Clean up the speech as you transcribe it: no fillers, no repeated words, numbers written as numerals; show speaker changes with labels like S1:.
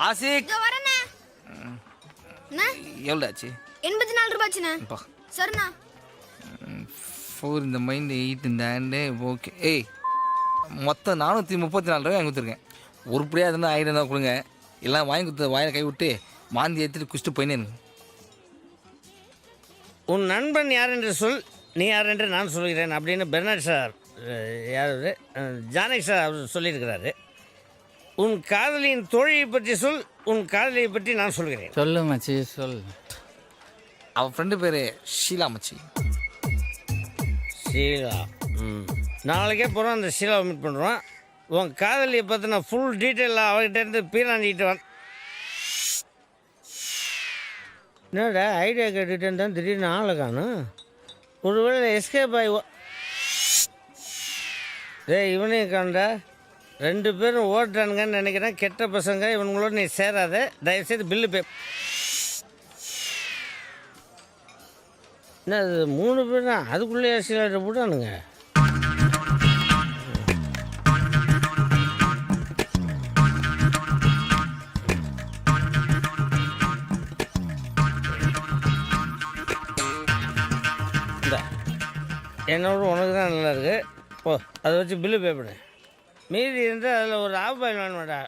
S1: ஆசிக்
S2: இதோ வரேண்ணே. அண்ணா,
S1: எவ்வளோ ஆச்சு
S2: 84 ரூபாய்ச்சுண்ணே.
S1: அப்பா
S2: சரிண்ணா.
S1: 4 இந்த மைண்ட் 8 இந்த ஹேண்டு ஓகே. ஏய் மொத்தம் 434 ரூபாய் வாங்கி கொடுத்துருக்கேன். உருப்படியாக இருந்தால் ஆயிரம் தான் கொடுங்க. எல்லாம் வாங்கி கொடுத்த வாயில் கை விட்டு மாந்தி ஏற்றிட்டு குடிச்சிட்டு போயினே எனக்கு.
S3: உன் நண்பன் யார் என்று சொல், நீ யார் என்று நான் சொல்கிறேன் அப்படின்னு பெர்னாட் சார் யார் ஜானகி சார் அவர் சொல்லியிருக்கிறாரு. உன் காதலியின் தோழியை பற்றி சொல், உன் காதலியை பற்றி நான் சொல்கிறேன்.
S4: சொல்லு மச்சி சொல்.
S1: அவன் ஃப்ரெண்டு பேர் ஷீலா மச்சி.
S3: ஷீலா. நாளைக்கே போகிறோம், அந்த ஷீலாவை மீட் பண்ணுறோம். உன் காதலியை பற்றின ஃபுல் டீட்டெயிலாக அவர்கிட்டேருந்து பீராண்டிக்கிட்டு வந்து. என்னடா ஐடியா கேட்டுகிட்டே தான் திடீர்னு ஆளை காணும். ஒருவேளை எஸ்கேப் ஆகி இவனையும் காண்டா. 2 பேரும் ஓட்டுறானுங்கன்னு நினைக்கிறேன். கெட்ட பசங்க, இவனுங்களோட நீ சேராத. தயவுசெய்து பில்லு பே. என்ன அது 3 பேர் தான், அதுக்குள்ளே சிலர் போட்டானுங்க. என்னோட உனக்கு தான் நல்லா இருக்கு. ஓ, அதை வச்சு பில்லு பே பண்ணு. மீதி இருந்தால் அதில் ஒரு ஆஃப் பாயில் வேணுமாடா.